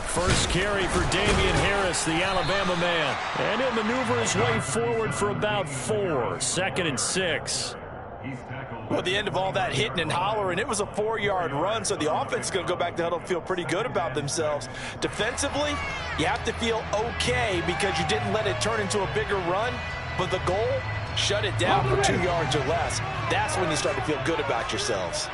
First carry for Damian Harris, the Alabama man. And he'll maneuver his way forward for about 4. 2nd and 6. Well, at the end of all that hitting and hollering, it was a 4-yard run, so the offense is going to go back to huddle and feel pretty good about themselves. Defensively, you have to feel okay because you didn't let it turn into a bigger run, but the goal, shut it down for 2 yards or less. That's when you start to feel good about yourselves.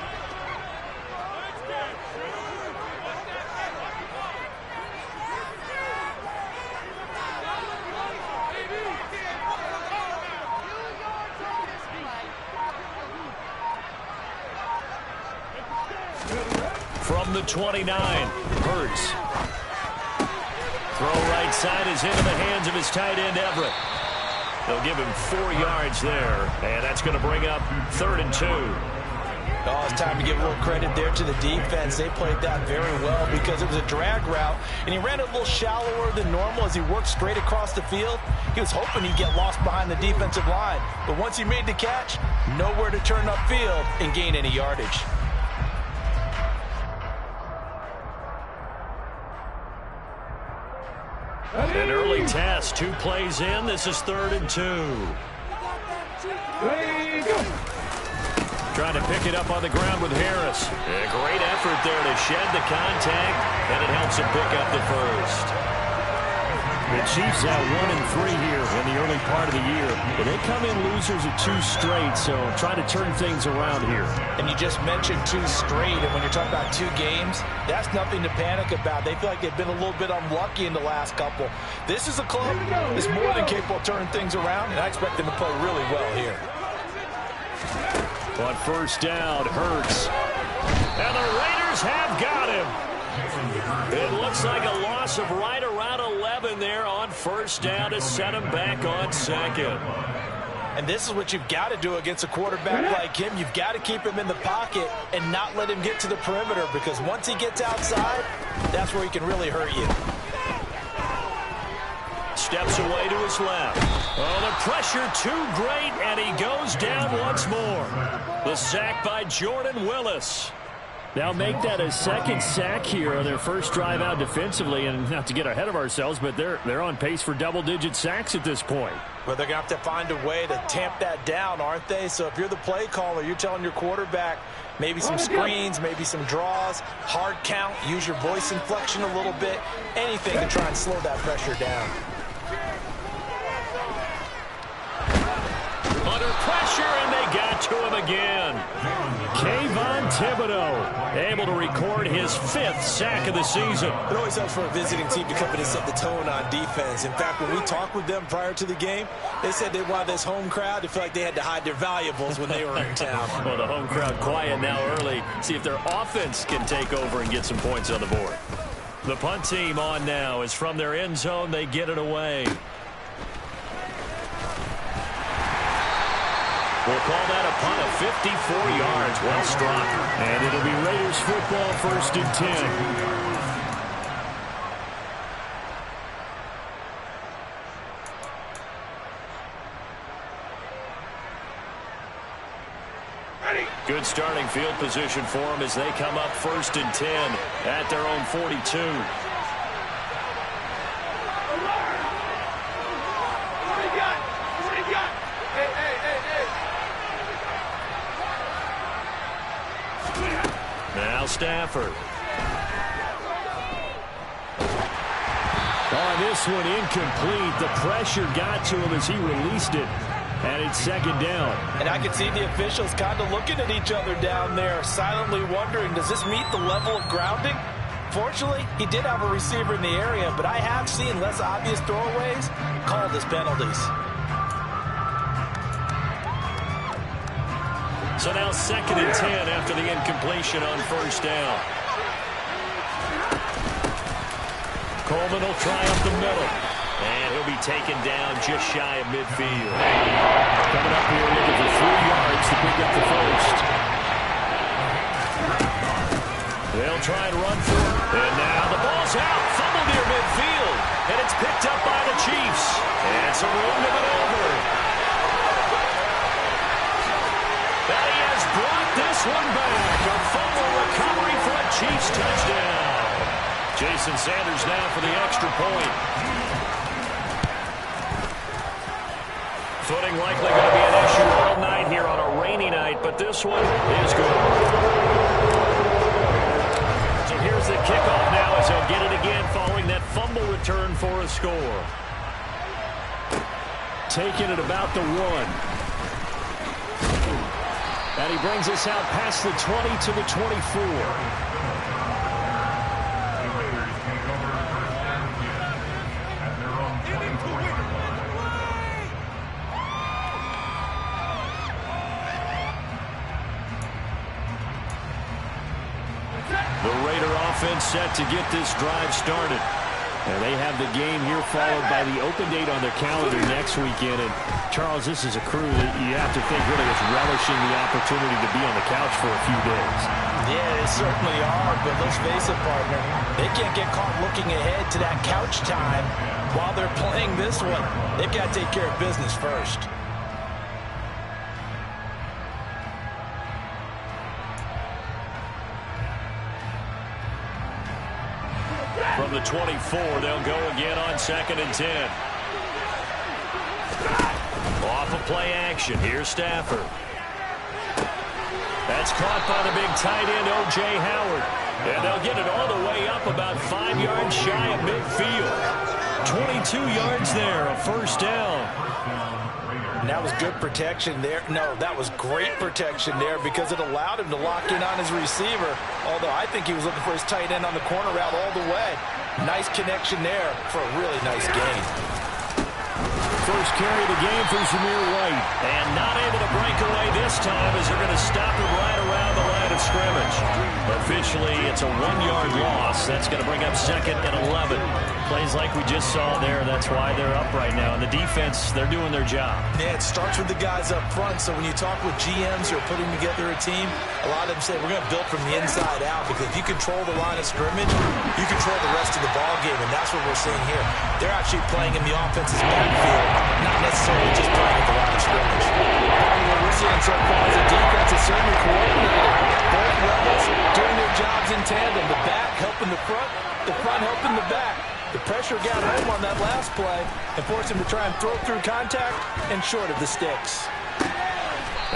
From the 29, Hurts. Throw right side is into the hands of his tight end, Everett. They'll give him 4 yards there, and that's going to bring up 3rd and 2. Oh, it's time to give a little credit there to the defense. They played that very well because it was a drag route, and he ran a little shallower than normal as he worked straight across the field. He was hoping he'd get lost behind the defensive line, but once he made the catch, nowhere to turn upfield and gain any yardage. An early test, 2 plays in. This is 3rd and 2. Trying to pick it up on the ground with Harris. A great effort there to shed the contact, and it helps him pick up the first. The Chiefs at 1-3 here in the early part of the year. But they come in losers of 2 straight, so trying to turn things around here. And you just mentioned 2 straight, and when you're talking about 2 games, that's nothing to panic about. They feel like they've been a little bit unlucky in the last couple. This is a club that's more than capable of turning things around, and I expect them to play really well here. On first down, Hurts. And the Raiders have got him. It looks like a loss of right around 11 there on first down to set him back on 2nd. And this is what you've got to do against a quarterback like him. You've got to keep him in the pocket and not let him get to the perimeter, because once he gets outside, that's where he can really hurt you. Steps away to his left. Oh, the pressure too great, and he goes down once more. The sack by Jordan Willis. They'll make that a 2nd sack here on their first drive out defensively, and not to get ahead of ourselves, but they're on pace for double-digit sacks at this point. Well, they're going to have to find a way to tamp that down, aren't they? So if you're the play caller, you're telling your quarterback maybe some screens, maybe some draws, hard count, use your voice inflection a little bit, anything to try and slow that pressure down. Under pressure, and they got to him again. Kayvon Thibodeau able to record his 5th sack of the season. It always helps for a visiting team to come in and set the tone on defense. In fact, when we talked with them prior to the game, they said they wanted this home crowd to feel like they had to hide their valuables when they were in town. Well, the home crowd quiet now early. See if their offense can take over and get some points on the board. The punt team on now is from their end zone. They get it away. We'll call that a punt of 54 yards. Well struck. And it'll be Raiders football, 1st and 10. Good starting field position for them as they come up 1st and 10 at their own 42. Now Stafford. On this one, incomplete. The pressure got to him as he released it. And it's 2nd down. And I can see the officials kind of looking at each other down there, silently wondering, does this meet the level of grounding? Fortunately, he did have a receiver in the area, but I have seen less obvious throwaways called as penalties. So now 2nd and 10 after the incompletion on first down. Coleman will try up the middle. And he'll be taken down just shy of midfield. Coming up here looking for 3 yards to pick up the first. They'll try and run for it. And now the ball's out. Fumble near midfield. And it's picked up by the Chiefs. And some room to get over. one back. A fumble recovery for a Chiefs touchdown. Jason Sanders now for the extra point. Footing likely going to be an issue all night here on a rainy night, but this one is good. So here's the kickoff now as he'll get it again following that fumble return for a score. Taking it about the 1. And he brings us out past the 20 to the 24. The Raider offense set to get this drive started. And they have the game here followed by the open date on their calendar next weekend. And, Charles, this is a crew that you have to think really is relishing the opportunity to be on the couch for a few days. Yeah, they certainly are, but let's face it, partner. They can't get caught looking ahead to that couch time while they're playing this one. They've got to take care of business first. From the 24, they'll go again on 2nd and 10. Off of play action. Here's Stafford. That's caught by the big tight end, O.J. Howard. And they'll get it all the way up about 5 yards shy of midfield. 22 yards there, a first down. And that was good protection there. No, that was great protection there because it allowed him to lock in on his receiver. Although I think he was looking for his tight end on the corner route all the way. Nice connection there for a really nice gain. First carry of the game for Zamir White. And not able to break away this time as they're going to stop him right around the line of scrimmage. Officially, it's a 1-yard loss. That's going to bring up 2nd and 11. Plays like we just saw there. That's why they're up right now. And the defense, they're doing their job. Yeah, it starts with the guys up front. So when you talk with GMs who are putting together a team, a lot of them say we're going to build from the inside out because if you control the line of scrimmage, you control the rest of the ball game, and that's what we're seeing here. They're actually playing in the offense's backfield, not necessarily just playing at the line of scrimmage. What we're seeing so far is the defense is certainly coordinated. Both levels doing their jobs in tandem. The back helping the front helping the back. The pressure got home on that last play and forced him to try and throw through contact and short of the sticks.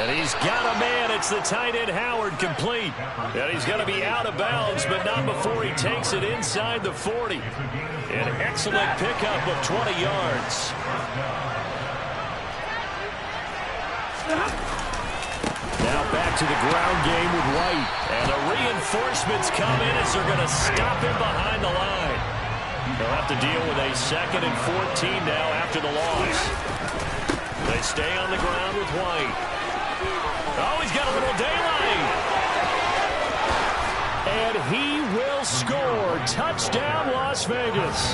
And he's got a man. It's the tight end Howard complete. And he's going to be out of bounds, but not before he takes it inside the 40. An excellent pickup of 20 yards. Now back to the ground game with White. And the reinforcements come in as they're going to stop him behind the line. They'll have to deal with a 2nd and 14 now after the loss. They stay on the ground with White. Oh, he's got a little daylight. And he will score. Touchdown, Las Vegas.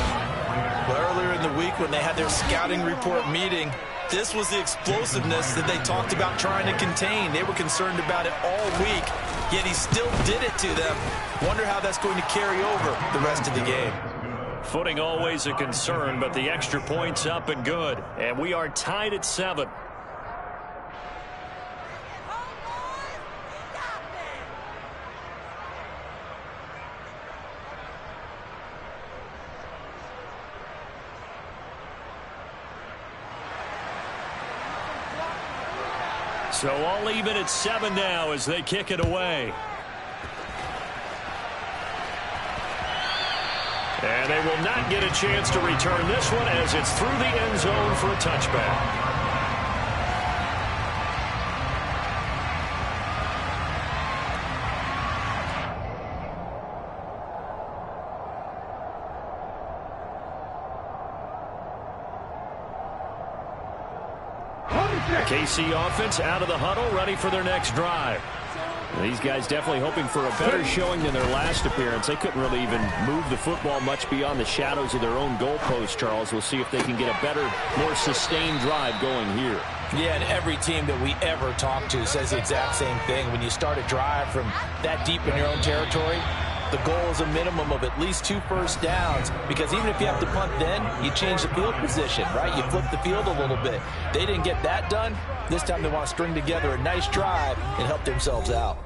Well, earlier in the week when they had their scouting report meeting, this was the explosiveness that they talked about trying to contain. They were concerned about it all week, yet he still did it to them. Wonder how that's going to carry over the rest of the game. Footing always a concern, but the extra point's up and good. And we are tied at 7. So all even at 7 now as they kick it away. And they will not get a chance to return this one as it's through the end zone for a touchback. KC offense out of the huddle, ready for their next drive. These guys definitely hoping for a better showing than their last appearance. They couldn't really even move the football much beyond the shadows of their own goalpost, Charles. We'll see if they can get a better, more sustained drive going here. Yeah, and every team that we ever talk to says the exact same thing. When you start a drive from that deep in your own territory, the goal is a minimum of at least 2 first downs, because even if you have to punt then, you change the field position, right? You flip the field a little bit. They didn't get that done. This time they want to string together a nice drive and help themselves out.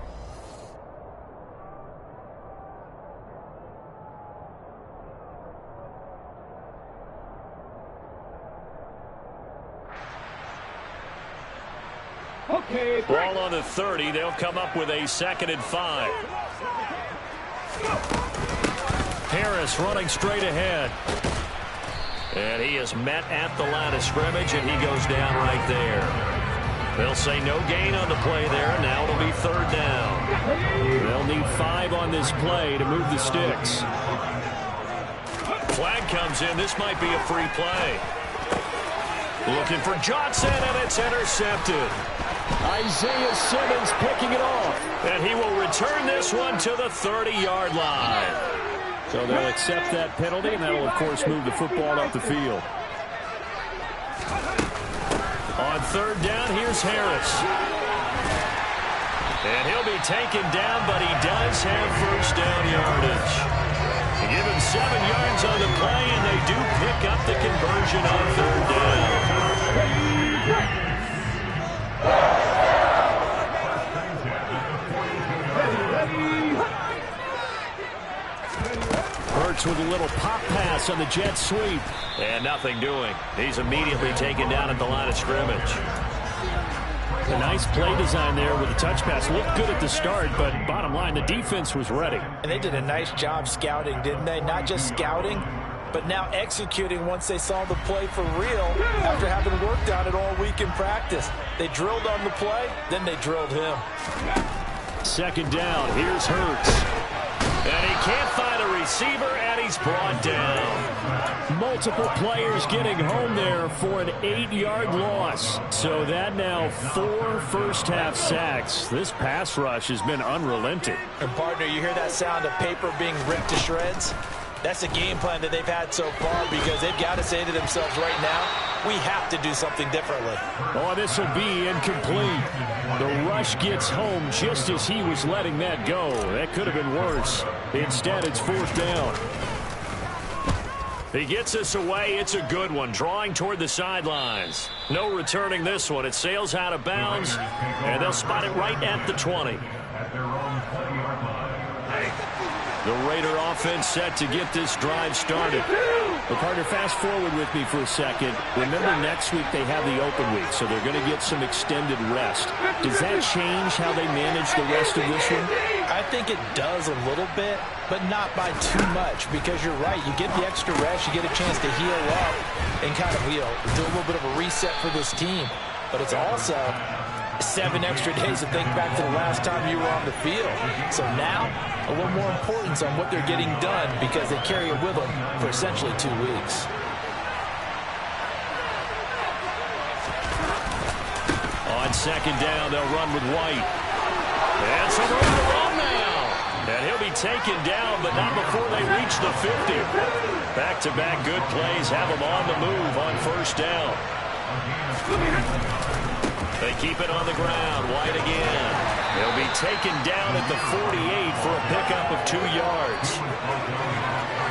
Ball on the 30. They'll come up with a 2nd and 5. Harris running straight ahead. And he is met at the line of scrimmage, and he goes down right there. They'll say no gain on the play there. Now it'll be 3rd down. They'll need 5 on this play to move the sticks. Flag comes in. This might be a free play. Looking for Johnson, and it's intercepted. Isaiah Simmons picking it off. And he will return this one to the 30-yard line. So they'll accept that penalty, and that will, of course, move the football up the field. On 3rd down, here's Harris. And he'll be taken down, but he does have 1st down yardage. They give him 7 yards on the play, and they do pick up the conversion on 3rd down. Hurts with a little pop pass on the jet sweep. And nothing doing. He's immediately taken down at the line of scrimmage. A nice play design there with the touch pass. Looked good at the start, but bottom line, the defense was ready. And they did a nice job scouting, didn't they? Not just scouting, but now executing once they saw the play for real after having worked on it all week in practice. They drilled on the play, then they drilled him. 2nd down. Here's Hurts. And he can't find a receiver, and he's brought down. Multiple players getting home there for an 8-yard loss. So that now 4 first-half sacks. This pass rush has been unrelenting. And, partner, you hear that sound of paper being ripped to shreds? That's the game plan that they've had so far, because they've got to say to themselves right now, we have to do something differently. Oh, this will be incomplete. The rush gets home just as he was letting that go. That could have been worse. Instead, it's 4th down. He gets us away. It's a good one. Drawing toward the sidelines. No returning this one. It sails out of bounds, and they'll spot it right at the 20. The Raider offense set to get this drive started. Well, partner, fast forward with me for a second. Remember, next week they have the open week, so they're going to get some extended rest. Does that change how they manage the rest of this one? I think it does a little bit, but not by too much, because you're right. You get the extra rest, you get a chance to heal up and kind of do a little bit of a reset for this team. But it's also 7 extra days to think back to the last time you were on the field. So now, a little more importance on what they're getting done, because they carry it with them for essentially 2 weeks. On 2nd down, they'll run with White. And some room to run now. And he'll be taken down, but not before they reach the 50. Back-to-back good plays have them on the move on 1st down. They keep it on the ground. White again. He'll be taken down at the 48 for a pickup of 2 yards.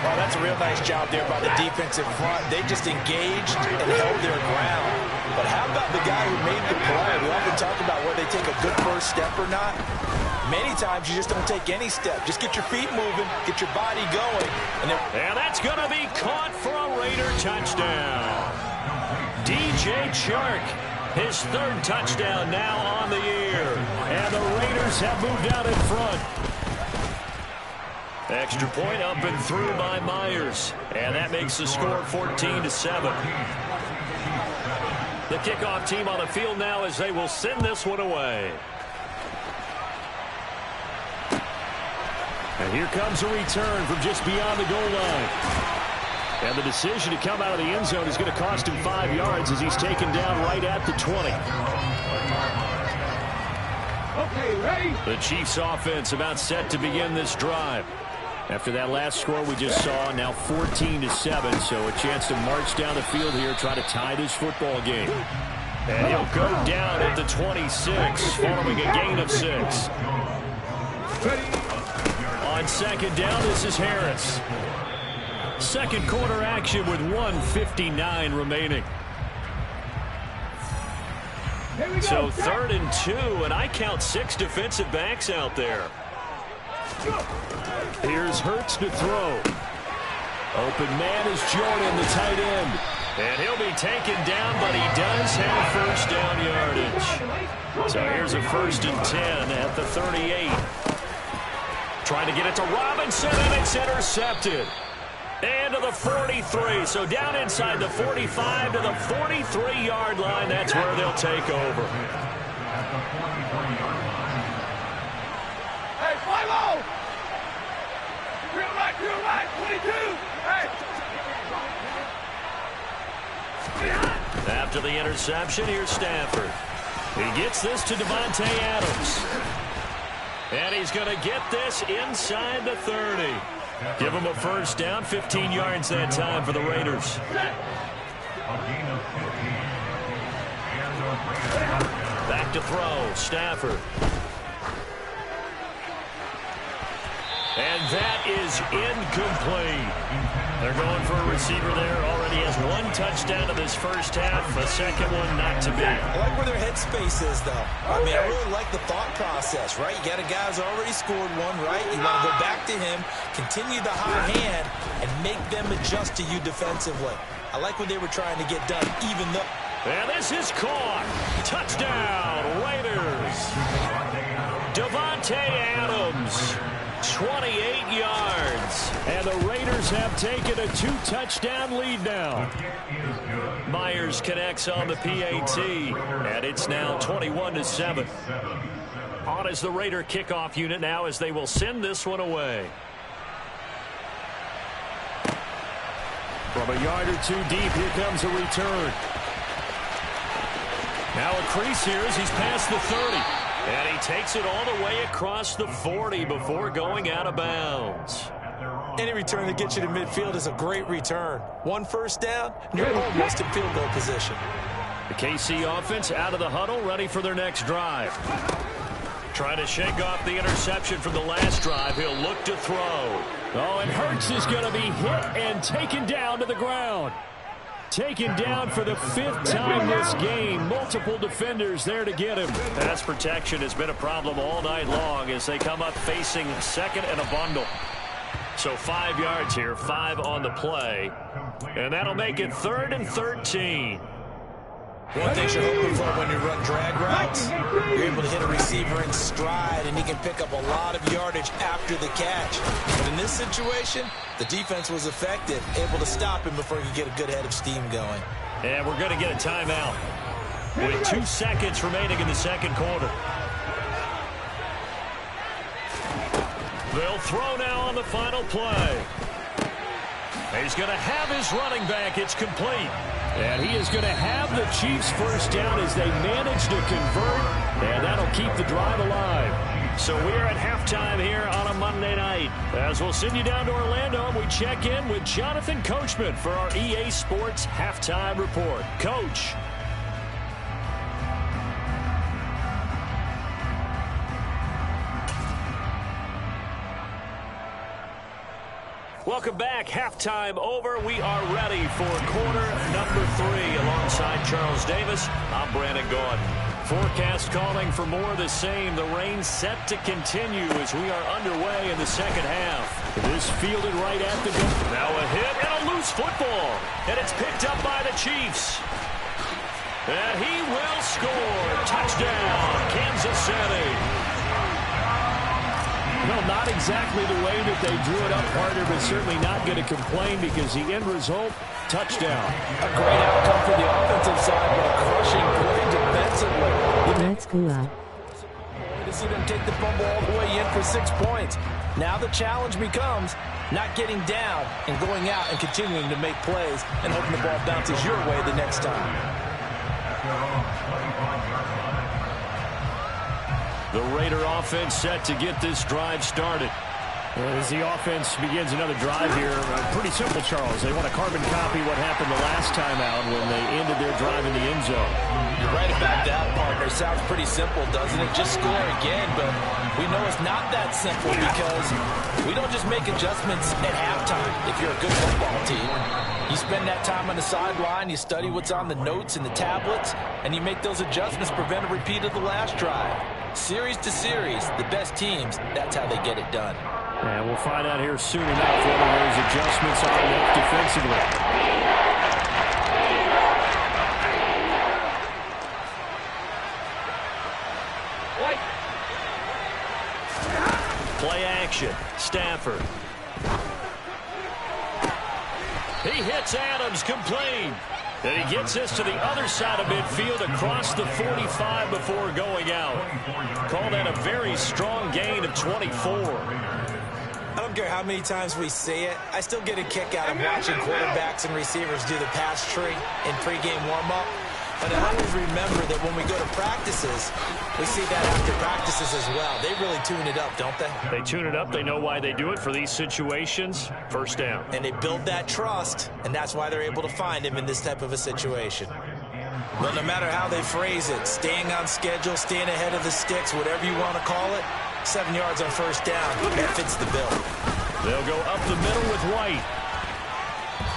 Well, that's a real nice job there by the defensive front. They just engaged and held their ground. But how about the guy who made the play? We often talk about whether they take a good first step or not. Many times you just don't take any step. Just get your feet moving, get your body going. And that's going to be caught for a Raider touchdown. DJ Chark. His 3rd touchdown now on the year. And the Raiders have moved out in front. Extra point up and through by Myers. And that makes the score 14-7. The kickoff team on the field now as they will send this one away. And here comes a return from just beyond the goal line. And the decision to come out of the end zone is going to cost him 5 yards as he's taken down right at the 20. Okay, ready? The Chiefs offense about set to begin this drive. After that last score we just saw, now 14-7, so a chance to march down the field here, try to tie this football game. And he'll go down at the 26, following a gain of 6. On 2nd down, this is Harris. 2nd quarter action with 1:59 remaining. So 3rd and 2, and I count 6 defensive backs out there. Here's Hurts to throw. Open man is Jordan, the tight end. And he'll be taken down, but he does have first down yardage. So here's a 1st and 10 at the 38. Trying to get it to Robinson, and it's intercepted. And to the 43. So down inside the 45 to the 43-yard line. That's where they'll take over. Hey, fly low! Real right, 22! Hey! After the interception, here's Stafford. He gets this to Davante Adams. And he's going to get this inside the 30. Give him a first down, 15 yards that time for the Raiders. Back to throw, Stafford. And that is incomplete. They're going for a receiver there. Already has 1 touchdown in this first half. A second one not to be. I like where their headspace is, though. I mean, I really like the thought process, right? You got a guy who's already scored one, right? You want to go back to him, continue the high hand, and make them adjust to you defensively. I like what they were trying to get done, even though... And this is caught. Touchdown, Raiders. Davante Adams. 28 yards. And the Raiders have taken a 2-touchdown lead now. Myers connects on the PAT. And it's now 21-7. On is the Raider kickoff unit now as they will send this one away. From a yard or two deep, here comes a return. Now a crease here as he's past the 30. And he takes it all the way across the 40 before going out of bounds. Any return that gets you to midfield is a great return. 1 first down, you're almost in field goal position. The KC offense out of the huddle, ready for their next drive. Trying to shake off the interception from the last drive. He'll look to throw. Oh, and Hurts is going to be hit and taken down to the ground. Taken down for the 5th time this game. Multiple defenders there to get him. Pass protection has been a problem all night long as they come up facing second and a bundle. So 5 yards here, 5 on the play. And that'll make it 3rd and 13. One thing you're hoping for when you run drag routes, you're able to hit a receiver in stride, and he can pick up a lot of yardage after the catch. But in this situation, the defense was effective, able to stop him before he could get a good head of steam going. And we're going to get a timeout with 2 seconds remaining in the second quarter. They'll throw now on the final play. He's going to have his running back. It's complete. And he is going to have the Chiefs first down as they manage to convert. And that'll keep the drive alive. So we're at halftime here on a Monday night. As we'll send you down to Orlando, and we check in with Jonathan Coachman for our EA Sports Halftime Report. Coach. Welcome back. Halftime over. We are ready for quarter number 3 alongside Charles Davis. I'm Brandon Gordon. Forecast calling for more of the same. The rain set to continue as we are underway in the second half. This fielded right at the goal. Now a hit and a loose football. And it's picked up by the Chiefs. And he will score. Touchdown, Kansas City. Well, not exactly the way that they drew it up harder, but certainly not going to complain because the end result, touchdown. A great outcome for the offensive side, but a crushing play defensively. Let's go up. To see them take the fumble all the way in for 6 points. Now the challenge becomes not getting down and going out and continuing to make plays and hoping the ball bounces your way the next time. The Raider offense set to get this drive started. As the offense begins another drive here, pretty simple, Charles. They want to carbon copy what happened the last time out when they ended their drive in the end zone. You're right about that, partner. Sounds pretty simple, doesn't it? Just score again, but we know it's not that simple because we don't just make adjustments at halftime if you're a good football team. You spend that time on the sideline, you study what's on the notes and the tablets, and you make those adjustments, prevent a repeat of the last drive. Series to series, the best teams, that's how they get it done. And we'll find out here soon enough whether those adjustments are enough defensively. Play action. Stafford. He hits Adams complete. And he gets this to the other side of midfield across the 45 before going out. Call that a very strong gain of 24. I don't care how many times we see it. I still get a kick out of watching quarterbacks and receivers do the pass tree in pregame warm-up. But I always remember that when we go to practices, we see that after practices as well. They really tune it up, don't they? They tune it up. They know why they do it for these situations. First down. And they build that trust, and that's why they're able to find him in this type of a situation. But no matter how they phrase it, staying on schedule, staying ahead of the sticks, whatever you want to call it, 7 yards on first down, that fits the bill. They'll go up the middle with White.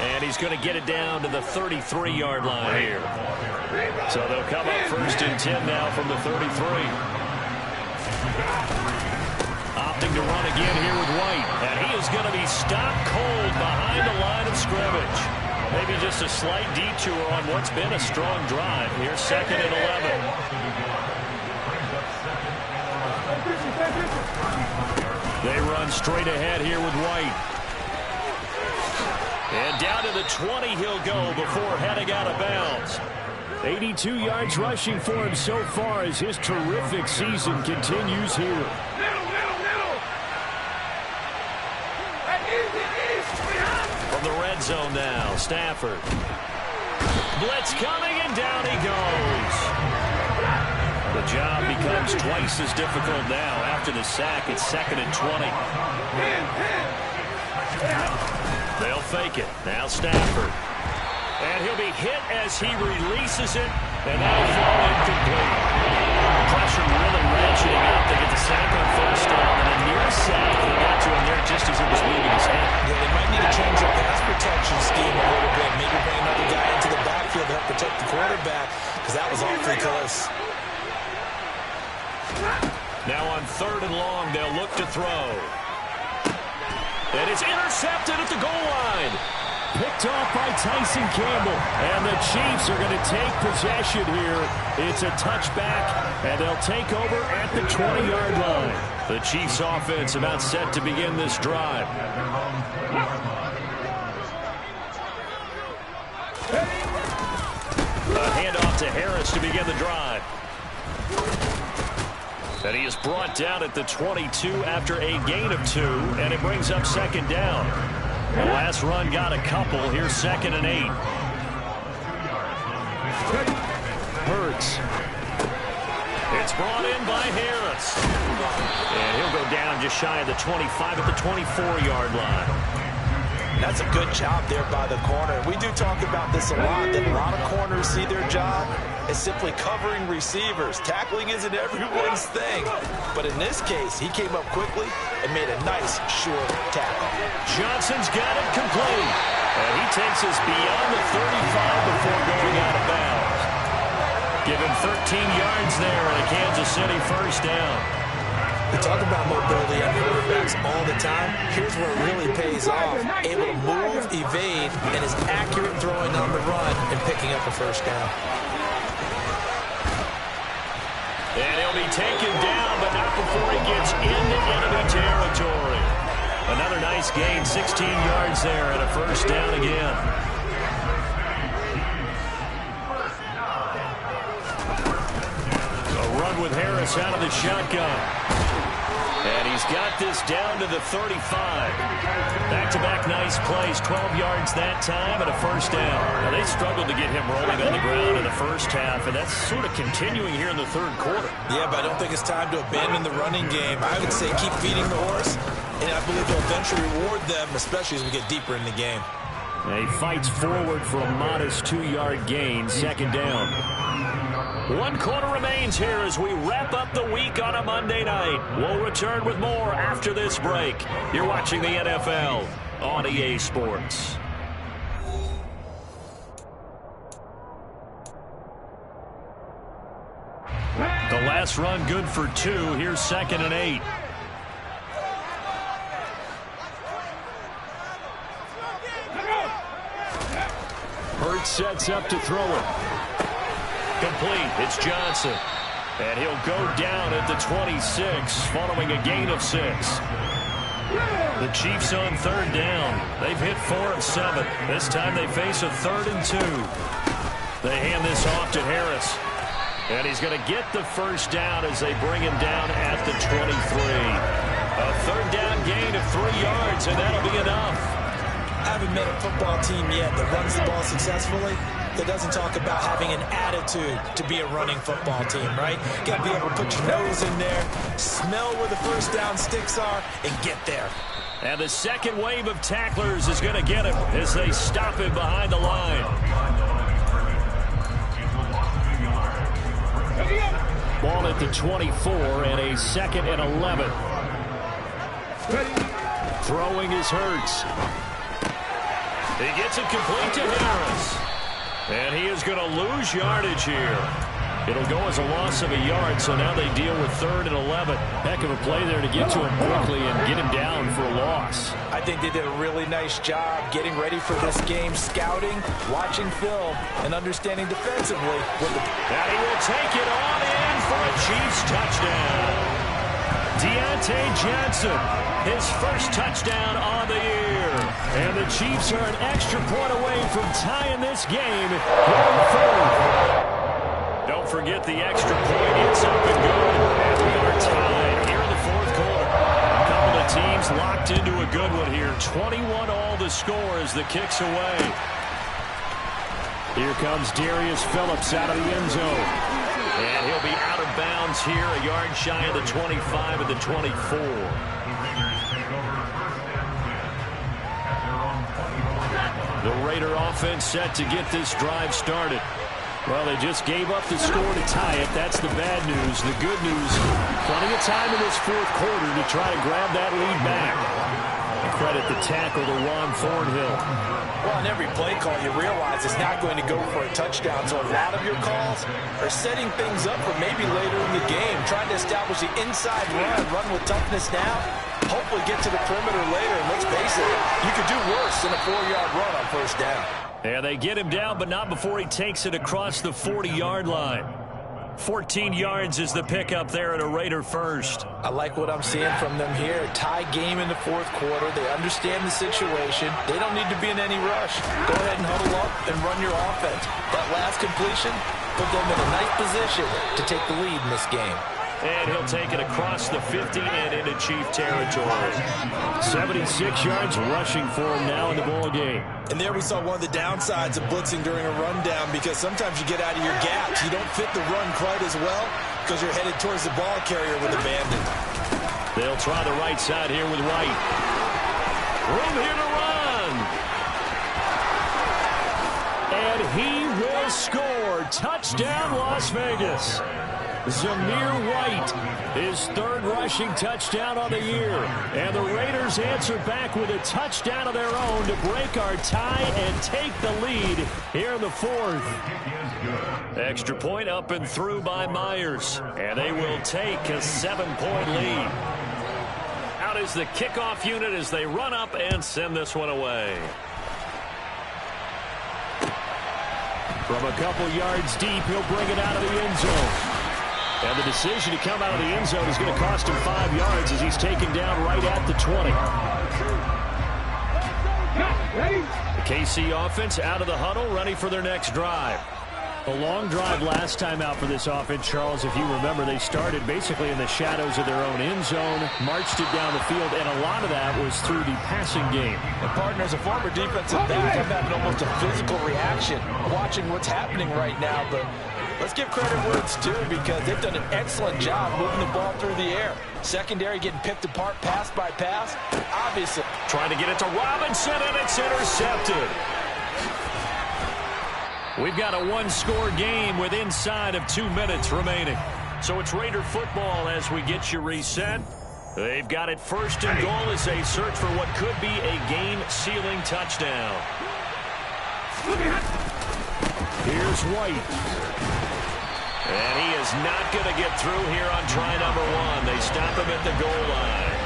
And he's going to get it down to the 33-yard line here. So they'll come up first and 10 now from the 33. Opting to run again here with White. And he is going to be stopped cold behind the line of scrimmage. Maybe just a slight detour on what's been a strong drive. Here's 2nd and 11. They run straight ahead here with White. And down to the 20 he'll go before heading out of bounds. 82 yards rushing for him so far as his terrific season continues here. Middle. From the red zone now, Stafford. Blitz coming, and down he goes. The job becomes twice as difficult now. After the sack, it's 2nd and 20. They'll fake it. Now Stafford. And he'll be hit as he releases it. And that'll fall incomplete. Pressure really ratcheting up to get the sack on first down. And a near sack. He got to him there just as it was leaving his hand. Yeah, they might need to change their pass protection scheme a little bit. Maybe bring another guy into the backfield to help protect the quarterback, because that was awfully close. Now on 3rd and long, they'll look to throw. And it's intercepted at the goal line. Picked off by Tyson Campbell. And the Chiefs are going to take possession here. It's a touchback, and they'll take over at the 20-yard line. The Chiefs offense about set to begin this drive. A handoff to Harris to begin the drive. And he is brought down at the 22 after a gain of 2, and it brings up 2nd down. The last run got a couple. Here's 2nd and 8. Hurts. It's brought in by Harris. And he'll go down just shy of the 25 at the 24-yard line. That's a good job there by the corner. We do talk about this a lot, that a lot of corners see their job as simply covering receivers. Tackling isn't everyone's thing. But in this case, he came up quickly and made a nice, short tackle. Johnson's got it complete. And he takes us beyond the 35 before going out of bounds. Give him 13 yards there and a Kansas City first down. We talk about mobility on quarterbacks all the time. Here's where it really pays off. Able to move, evade, and is accurate throwing on the run and picking up a first down. And he'll be taken down, but not before he gets into enemy territory. Another nice gain, 16 yards there, and a first down again. A run with Harris out of the shotgun. And he's got this down to the 35. Back-to-back nice plays, 12 yards that time and a first down. Now, they struggled to get him rolling on the ground in the first half, and that's sort of continuing here in the 3rd quarter. Yeah, but I don't think it's time to abandon the running game. I would say keep feeding the horse, and I believe he'll eventually reward them, especially as we get deeper in the game. And he fights forward for a modest 2-yard gain, 2nd down. 1 quarter remains here as we wrap up the week on a Monday night. We'll return with more after this break. You're watching the NFL on EA Sports. The last run good for 2. Here's 2nd and 8. Hurts sets up to throw it. Complete. It's Johnson. And he'll go down at the 26 following a gain of 6. The Chiefs on third down. They've hit 4 of 7. This time they face a 3rd and 2. They hand this off to Harris. And he's going to get the first down as they bring him down at the 23. A third down gain of 3 yards, and that'll be enough. I haven't met a football team yet that runs the ball successfully that doesn't talk about having an attitude to be a running football team, right? You got to be able to put your nose in there, smell where the first down sticks are, and get there. And the second wave of tacklers is going to get him as they stop him behind the line. Ball at the 24 and a 2nd and 11. Throwing is Hurts. He gets it complete to Harris. And he is going to lose yardage here. It'll go as a loss of a yard, so now they deal with 3rd and 11. Heck of a play there to get to him quickly and get him down for a loss. I think they did a really nice job getting ready for this game, scouting, watching film, and understanding defensively. And he will take it on in for a Chiefs touchdown. Deontay Johnson, his first touchdown on the year. And the Chiefs are an extra point away from tying this game here in the 4th. Don't forget the extra point. It's up and good. And we are tied here in the 4th quarter. A couple of teams locked into a good one here. 21 all the score as the kick's away. Here comes Darius Phillips out of the end zone. And he'll be out of bounds here, a yard shy of the 25 and the 24. The Raider offense set to get this drive started. Well, they just gave up the score to tie it. That's the bad news. The good news, plenty of time in this 4th quarter to try to grab that lead back. And credit the tackle to Juan Thornhill. Well, on every play call, you realize it's not going to go for a touchdown. So a lot of your calls are setting things up for maybe later in the game, trying to establish the inside run with toughness now, hopefully get to the perimeter later. And let's face it, you could do worse than a 4-yard run on first down. Yeah, they get him down, but not before he takes it across the 40-yard line. 14 yards is the pickup there at a Raider first. I like what I'm seeing from them here. A tie game in the 4th quarter. They understand the situation. They don't need to be in any rush. Go ahead and huddle up and run your offense. That last completion put them in a nice position to take the lead in this game. And he'll take it across the 50 and into Chief territory. 76 yards rushing for him now in the ball game. And there we saw one of the downsides of blitzing during a rundown, because sometimes you get out of your gaps. You don't fit the run quite as well because you're headed towards the ball carrier with abandon. They'll try the right side here with White. Room here to run. And he will score. Touchdown, Las Vegas. Zamir White, his 3rd rushing touchdown on the year. And the Raiders answer back with a touchdown of their own to break our tie and take the lead here in the 4th. Extra point up and through by Myers. And they will take a 7-point lead. Out is the kickoff unit as they run up and send this one away. From a couple yards deep, he'll bring it out of the end zone. And the decision to come out of the end zone is going to cost him 5 yards as he's taken down right at the 20. The KC offense out of the huddle, ready for their next drive. A long drive last time out for this offense, Charles. If you remember, they started basically in the shadows of their own end zone, marched it down the field, and a lot of that was through the passing game. And partner, as a former defensive back, I'm having almost a physical reaction watching what's happening right now, but let's give credit where it's due, because they've done an excellent job moving the ball through the air. Secondary getting picked apart pass by pass. Obviously. Trying to get it to Robinson, and it's intercepted. We've got a 1-score game with inside of 2 minutes remaining. So it's Raider football as we get you reset. They've got it 1st and goal as they search for what could be a game-sealing touchdown. Here's White. And he is not going to get through here on try number 1. They stop him at the goal line.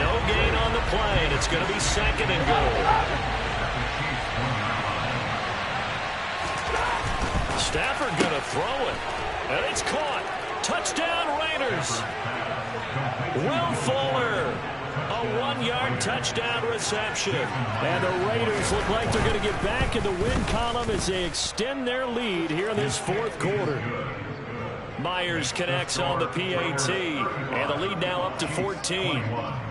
No gain on the play, and it's going to be 2nd and goal. Stafford going to throw it, and it's caught. Raiders. Will Fuller, a 1-yard touchdown reception. And the Raiders look like they're going to get back in the win column as they extend their lead here in this fourth quarter. Myers connects on the PAT, and the lead now up to 14.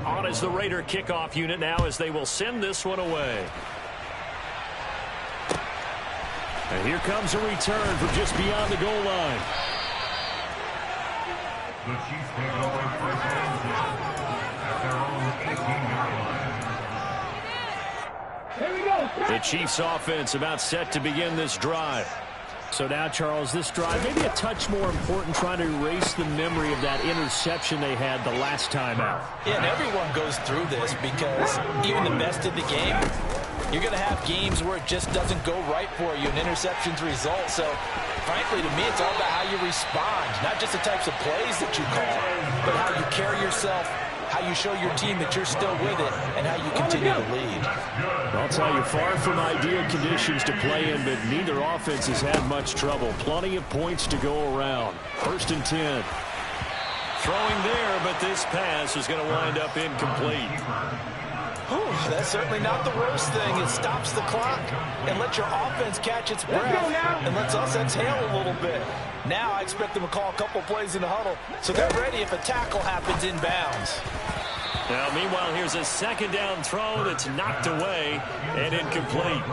On is the Raider kickoff unit now as they will send this one away. And here comes a return from just beyond the goal line. The Chiefs take over first and 10 at their own 18-yard line. Here we go. The Chiefs offense about set to begin this drive. So now, Charles, this drive maybe a touch more important, trying to erase the memory of that interception they had the last time out. Yeah, and everyone goes through this because even the best in the game, you're going to have games where it just doesn't go right for you, and interceptions result. So, frankly, to me, it's all about how you respond, not just the types of plays that you call, but how you carry yourself, how you show your team that you're still with it, and how you continue to lead. I'll tell you, far from ideal conditions to play in, but neither offense has had much trouble. Plenty of points to go around. 1st and 10. Throwing there, but this pass is going to wind up incomplete. Whew, that's certainly not the worst thing. It stops the clock and lets your offense catch its breath and lets us exhale a little bit. Now I expect them to call a couple plays in the huddle so they're ready if a tackle happens inbounds. Now, meanwhile, here's a 2nd down throw that's knocked away and incomplete.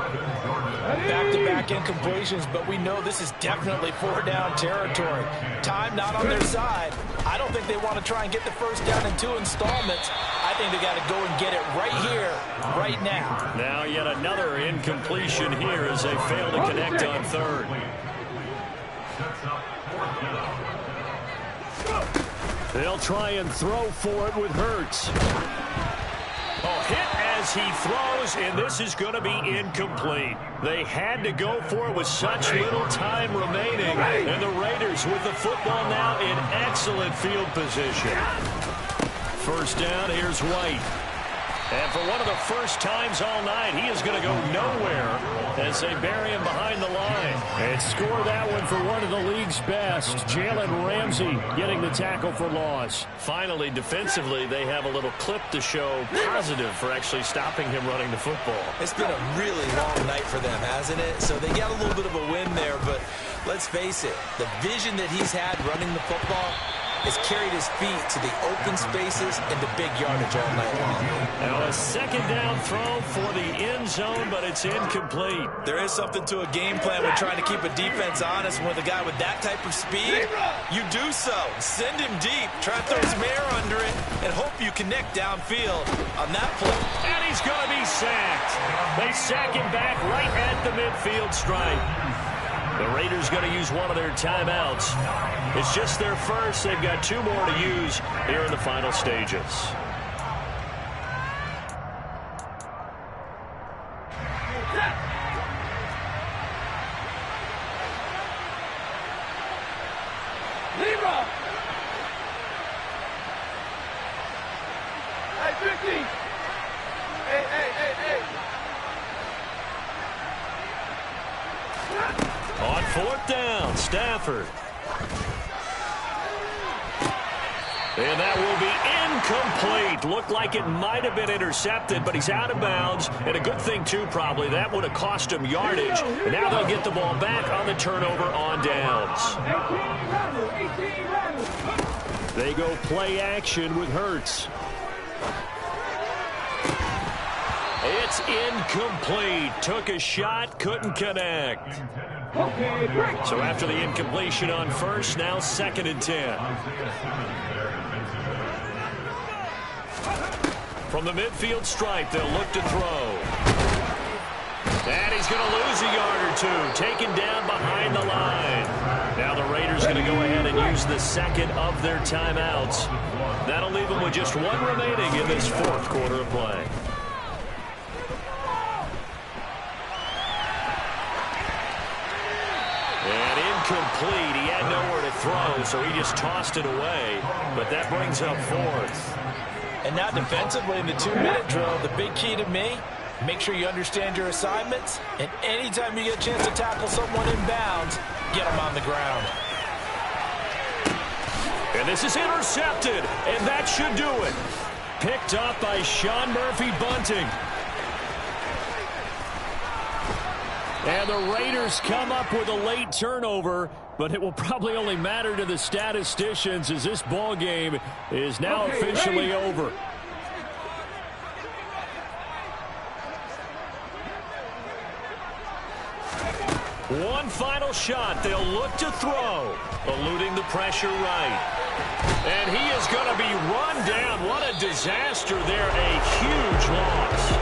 Back-to-back incompletions, but we know this is definitely 4-down territory. Time not on their side. I don't think they want to try and get the first down in 2 installments. I think they got to go and get it right here, right now. Now yet another incompletion here as they fail to connect on 3rd. They'll try and throw for it with Hurts. Oh, hit as he throws, and this is going to be incomplete. They had to go for it with such little time remaining, and the Raiders with the football now in excellent field position. 1st down, here's White. And for one of the first times all night, he is going to go nowhere as they bury him behind the line. And score that one for one of the league's best. Jalen Ramsey getting the tackle for loss. Finally, defensively, they have a little clip to show positive for actually stopping him running the football. It's been a really long night for them, hasn't it? So they got a little bit of a win there, but let's face it, the vision that he's had running the football has carried his feet to the open spaces and the big yardage all night long. Now a 2nd down throw for the end zone, but it's incomplete. There is something to a game plan with trying to keep a defense honest. With a guy with that type of speed, you do so. Send him deep, try to throw some air under it, and hope you connect downfield on that play. And he's going to be sacked. They sack him back right at the midfield stripe. The Raiders going to use one of their timeouts. It's just their first. They've got 2 more to use here in the final stages. Libra. Hey, 50. Hey. On 4th down, Stafford. And that will be incomplete. Looked like it might have been intercepted, but he's out of bounds. And a good thing, too, probably. That would have cost him yardage. And now they'll get the ball back on the turnover on downs. They go play action with Hurts. It's incomplete. Took a shot, couldn't connect. So after the incompletion on 1st, now 2nd and 10. From the midfield stripe, they'll look to throw. And he's going to lose a yard or 2, taken down behind the line. Now the Raiders going to go ahead and use the 2nd of their timeouts. That'll leave them with just 1 remaining in this 4th quarter of play. And incomplete. He had nowhere to throw, so he just tossed it away. But that brings up 4th. And now defensively in the 2-minute drill, the big key to me, make sure you understand your assignments. And anytime you get a chance to tackle someone in bounds, get them on the ground. And this is intercepted, and that should do it. Picked up by Sean Murphy-Bunting. And the Raiders come up with a late turnover, but it will probably only matter to the statisticians as this ball game is now officially over. One final shot. They'll look to throw, eluding the pressure right. And he is going to be run down. What a disaster there. A huge loss.